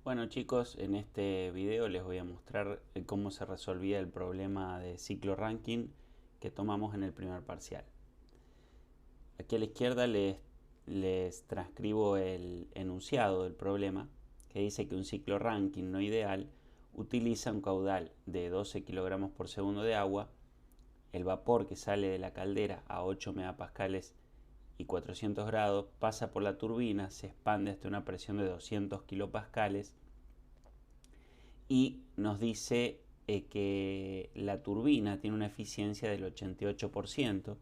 Bueno chicos, en este video les voy a mostrar cómo se resolvía el problema de ciclo ranking que tomamos en el primer parcial. Aquí a la izquierda les transcribo el enunciado del problema, que dice que un ciclo ranking no ideal utiliza un caudal de 12 kilogramos por segundo de agua. El vapor que sale de la caldera a 8 megapascales y 400 grados pasa por la turbina, se expande hasta una presión de 200 kilopascales y nos dice que la turbina tiene una eficiencia del 88%,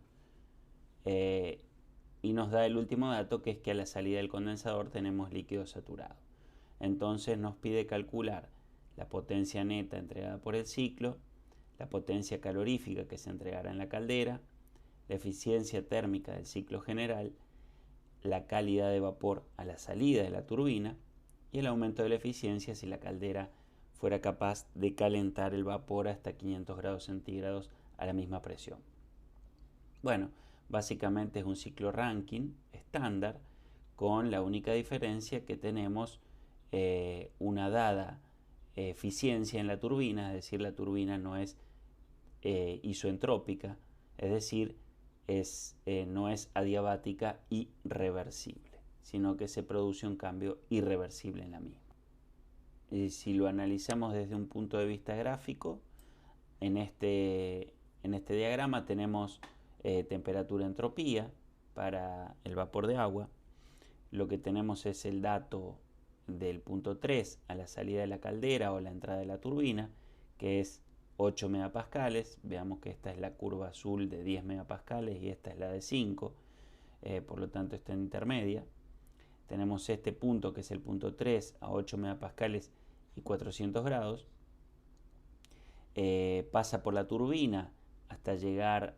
y nos da el último dato, que es que a la salida del condensador tenemos líquido saturado. Entonces nos pide calcular la potencia neta entregada por el ciclo, la potencia calorífica que se entregará en la caldera, la eficiencia térmica del ciclo general, la calidad de vapor a la salida de la turbina y el aumento de la eficiencia si la caldera fuera capaz de calentar el vapor hasta 500 grados centígrados a la misma presión. Bueno, básicamente es un ciclo Rankine estándar, con la única diferencia que tenemos una dada eficiencia en la turbina, es decir, la turbina no es isoentrópica, es decir, no es adiabática y reversible, sino que se produce un cambio irreversible en la misma. Y si lo analizamos desde un punto de vista gráfico, en este diagrama tenemos temperatura-entropía para el vapor de agua. Lo que tenemos es el dato del punto 3 a la salida de la caldera o la entrada de la turbina, que es 8 megapascales. Veamos que esta es la curva azul de 10 megapascales y esta es la de 5, por lo tanto está en intermedia. Tenemos este punto, que es el punto 3 a 8 megapascales y 400 grados. Pasa por la turbina hasta llegar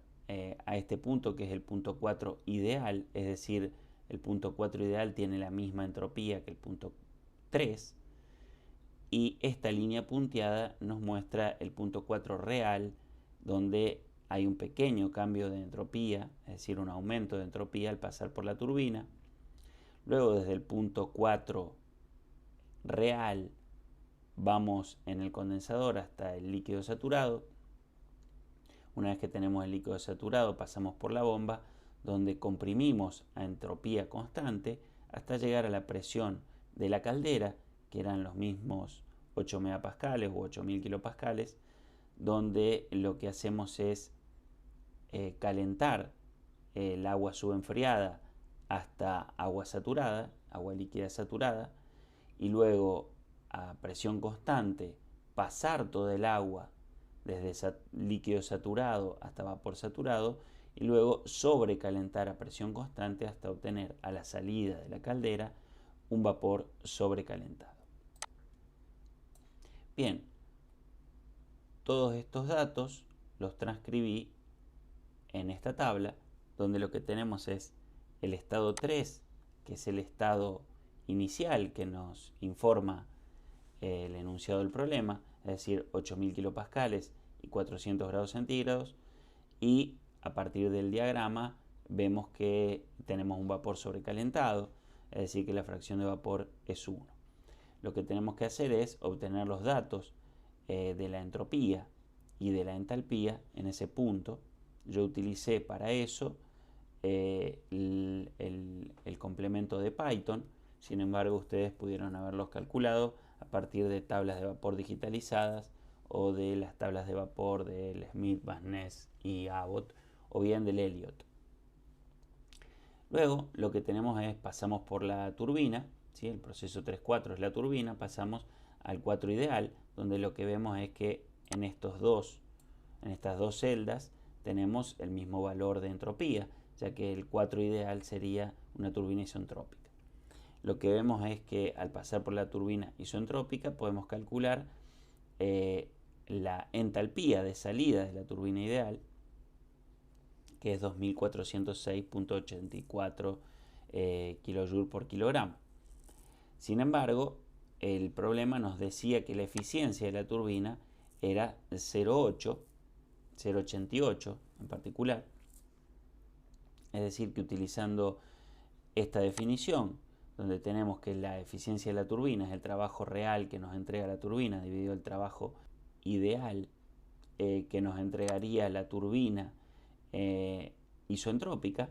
a este punto, que es el punto 4 ideal, es decir, el punto 4 ideal tiene la misma entropía que el punto 3, y esta línea punteada nos muestra el punto 4 real, donde hay un pequeño cambio de entropía, es decir, un aumento de entropía al pasar por la turbina. Luego, desde el punto 4 real vamos en el condensador hasta el líquido saturado. Una vez que tenemos el líquido saturado, pasamos por la bomba, donde comprimimos a entropía constante hasta llegar a la presión de la caldera, que eran los mismos 8 megapascales u 8000 kilopascales, donde lo que hacemos es calentar el agua subenfriada hasta agua saturada, agua líquida saturada, y luego a presión constante pasar todo el agua desde líquido saturado hasta vapor saturado, y luego sobrecalentar a presión constante hasta obtener a la salida de la caldera un vapor sobrecalentado. Bien, todos estos datos los transcribí en esta tabla, donde lo que tenemos es el estado 3, que es el estado inicial que nos informa el enunciado del problema, es decir, 8000 kilopascales y 400 grados centígrados, y a partir del diagrama vemos que tenemos un vapor sobrecalentado, es decir, que la fracción de vapor es 1. Lo que tenemos que hacer es obtener los datos de la entropía y de la entalpía en ese punto. Yo utilicé para eso el complemento de Python. Sin embargo, ustedes pudieron haberlos calculado a partir de tablas de vapor digitalizadas o de las tablas de vapor del Smith, Van Ness y Abbott, o bien del Elliott. Luego lo que tenemos es, pasamos por la turbina, ¿sí? El proceso 3-4 es la turbina, pasamos al 4 ideal, donde lo que vemos es que en estas dos celdas tenemos el mismo valor de entropía, ya que el 4 ideal sería una turbina isentrópica. Lo que vemos es que al pasar por la turbina isentrópica podemos calcular la entalpía de salida de la turbina ideal, que es 2406.84 kJ por kilogramo. Sin embargo, el problema nos decía que la eficiencia de la turbina era 0,88 en particular. Es decir, que utilizando esta definición donde tenemos que la eficiencia de la turbina es el trabajo real que nos entrega la turbina dividido el trabajo ideal que nos entregaría la turbina isoentrópica,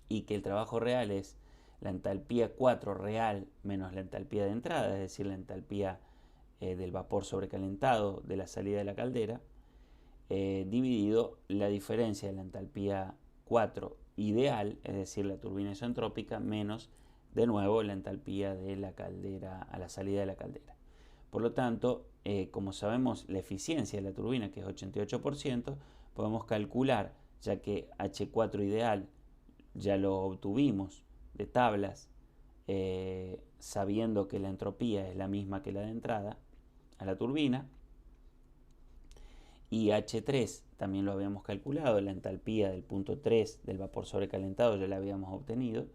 y que el trabajo real es la entalpía 4 real menos la entalpía de entrada, es decir, la entalpía del vapor sobrecalentado de la salida de la caldera, dividido la diferencia de la entalpía 4 ideal, es decir, la turbina isoentrópica, menos de nuevo la entalpía de la caldera a la salida de la caldera. Por lo tanto, como sabemos la eficiencia de la turbina, que es 88%, podemos calcular, ya que H4 ideal ya lo obtuvimos de tablas, sabiendo que la entropía es la misma que la de entrada a la turbina, y H3 también lo habíamos calculado, la entalpía del punto 3 del vapor sobrecalentado ya la habíamos obtenido.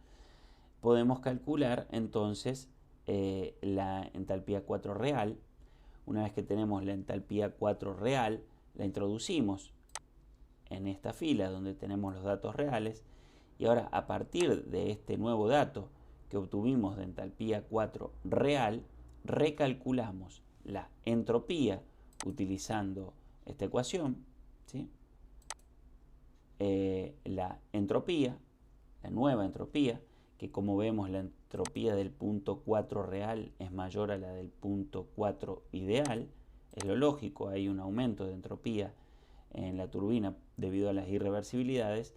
Podemos calcular entonces la entalpía 4 real. Una vez que tenemos la entalpía 4 real, la introducimos en esta fila donde tenemos los datos reales, y ahora a partir de este nuevo dato que obtuvimos de entalpía 4 real, recalculamos la entropía utilizando esta ecuación, ¿sí? La entropía, la nueva entropía, que como vemos la entropía del punto 4 real es mayor a la del punto 4 ideal, es lo lógico, hay un aumento de entropía en la turbina debido a las irreversibilidades,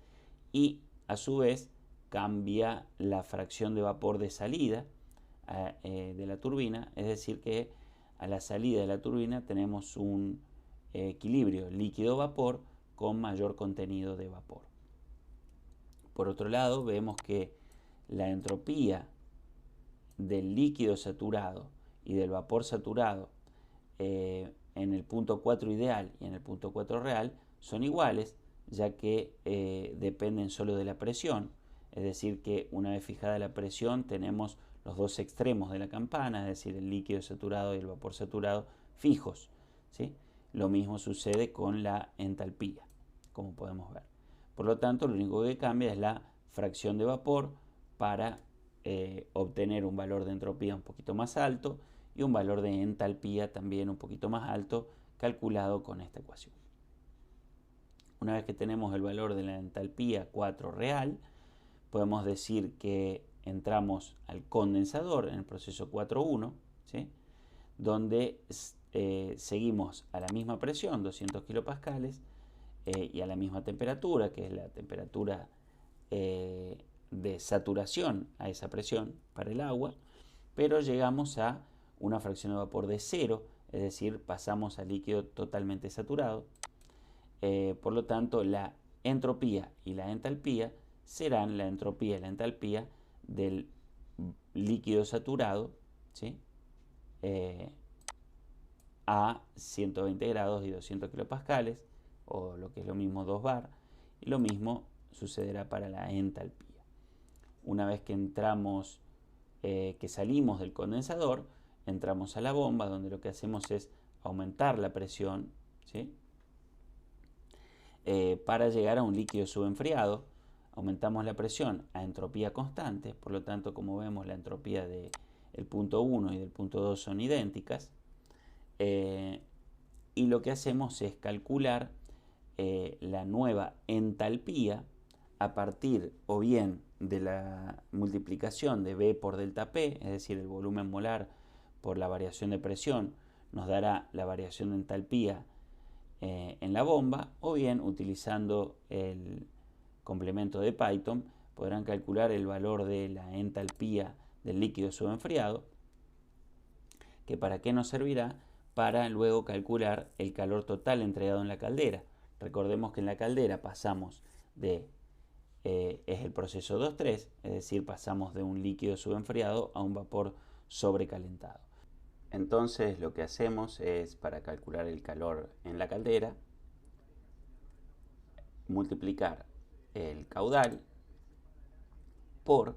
y a su vez cambia la fracción de vapor de salida de la turbina, es decir que a la salida de la turbina tenemos un equilibrio líquido-vapor con mayor contenido de vapor. Por otro lado, vemos que la entropía del líquido saturado y del vapor saturado en el punto 4 ideal y en el punto 4 real son iguales, ya que dependen solo de la presión, es decir que una vez fijada la presión tenemos los dos extremos de la campana, es decir, el líquido saturado y el vapor saturado fijos, ¿sí? Lo mismo sucede con la entalpía, como podemos ver. Por lo tanto, lo único que cambia es la fracción de vapor para obtener un valor de entropía un poquito más alto y un valor de entalpía también un poquito más alto, calculado con esta ecuación. Una vez que tenemos el valor de la entalpía 4 real, podemos decir que entramos al condensador en el proceso 4.1, ¿sí? Donde seguimos a la misma presión, 200 kilopascales, y a la misma temperatura, que es la temperatura de saturación a esa presión para el agua, pero llegamos a una fracción de vapor de 0, es decir, pasamos a líquido totalmente saturado. Por lo tanto, la entropía y la entalpía serán la entropía y la entalpía del líquido saturado, ¿sí? A 120 grados y 200 kilopascales, o lo que es lo mismo 2 bar, y lo mismo sucederá para la entalpía. Una vez que entramos, que salimos del condensador, entramos a la bomba, donde lo que hacemos es aumentar la presión, ¿sí? Para llegar a un líquido subenfriado. Aumentamos la presión a entropía constante, por lo tanto, como vemos, la entropía del punto 1 y del punto 2 son idénticas, y lo que hacemos es calcular la nueva entalpía a partir o bien de la multiplicación de B por delta P, es decir, el volumen molar por la variación de presión nos dará la variación de entalpía en la bomba, o bien utilizando el complemento de Python podrán calcular el valor de la entalpía del líquido subenfriado, que para qué nos servirá, para luego calcular el calor total entregado en la caldera. Recordemos que en la caldera pasamos de, es el proceso 2-3, es decir, pasamos de un líquido subenfriado a un vapor sobrecalentado. Entonces lo que hacemos es, para calcular el calor en la caldera, multiplicar el caudal por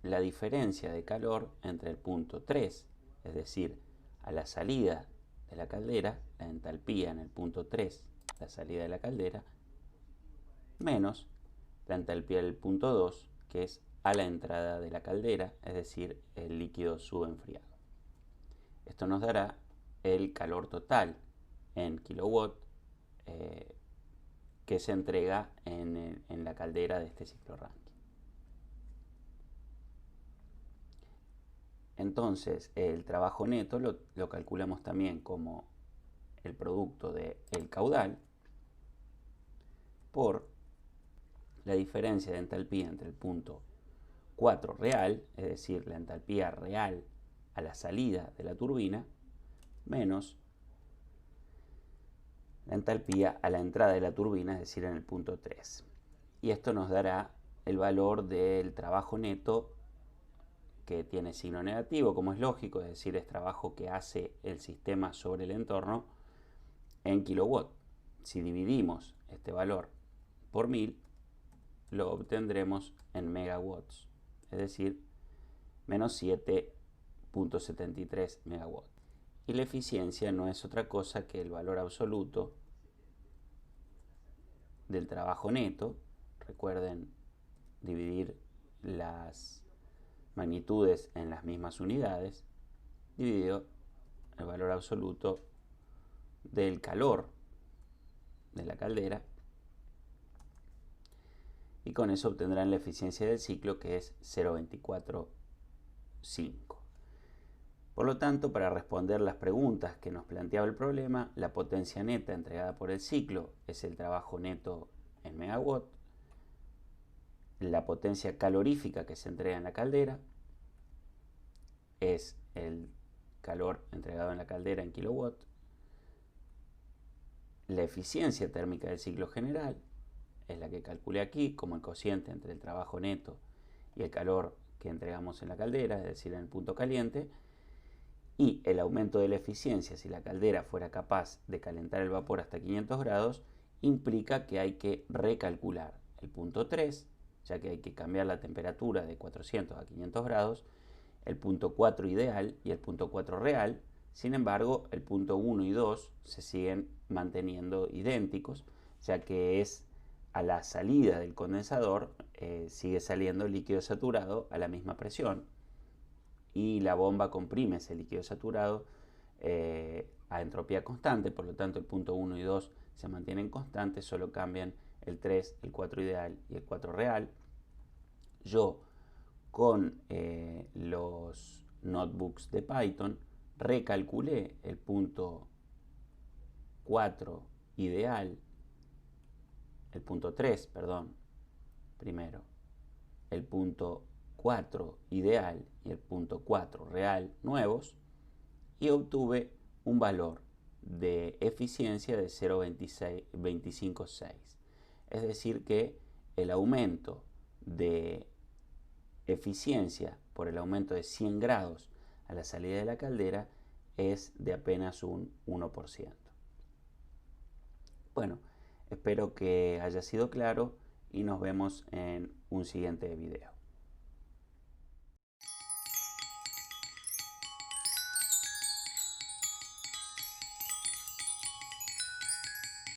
la diferencia de calor entre el punto 3, es decir, a la salida de la caldera, la entalpía en el punto 3, la salida de la caldera, menos la entalpía del punto 2, que es a la entrada de la caldera, es decir, el líquido subenfriado. Esto nos dará el calor total en kilowatt que se entrega en la caldera de este ciclo Rankine. Entonces, el trabajo neto lo calculamos también como el producto del caudal por la diferencia de entalpía entre el punto 4 real, es decir, la entalpía real a la salida de la turbina, menos la entalpía a la entrada de la turbina, es decir, en el punto 3. Y esto nos dará el valor del trabajo neto, que tiene signo negativo, como es lógico, es decir, es trabajo que hace el sistema sobre el entorno, en kilowatt. Si dividimos este valor por 1000, lo obtendremos en megawatts, es decir, menos 7.73 megawatts. Y la eficiencia no es otra cosa que el valor absoluto del trabajo neto. Recuerden dividir las magnitudes en las mismas unidades, dividido el valor absoluto del calor de la caldera, y con eso obtendrán la eficiencia del ciclo, que es 0.245. Por lo tanto, para responder las preguntas que nos planteaba el problema, la potencia neta entregada por el ciclo es el trabajo neto en megawatt, la potencia calorífica que se entrega en la caldera es el calor entregado en la caldera en kilowatt, la eficiencia térmica del ciclo general es la que calculé aquí como el cociente entre el trabajo neto y el calor que entregamos en la caldera, es decir, en el punto caliente, y el aumento de la eficiencia si la caldera fuera capaz de calentar el vapor hasta 500 grados, implica que hay que recalcular el punto 3, ya que hay que cambiar la temperatura de 400 a 500 grados, el punto 4 ideal y el punto 4 real. Sin embargo, el punto 1 y 2 se siguen manteniendo idénticos, ya que es a la salida del condensador, sigue saliendo líquido saturado a la misma presión, y la bomba comprime ese líquido saturado a entropía constante. Por lo tanto, el punto 1 y 2 se mantienen constantes, solo cambian el 3, el 4 ideal y el 4 real. Yo, con los notebooks de Python, recalculé el punto 4 ideal, el punto 3, perdón, primero, el punto 4 ideal y el punto 4 real nuevos, y obtuve un valor de eficiencia de 0.256. Es decir que el aumento de eficiencia por el aumento de 100 grados a la salida de la caldera es de apenas un 1%. Bueno, espero que haya sido claro y nos vemos en un siguiente video.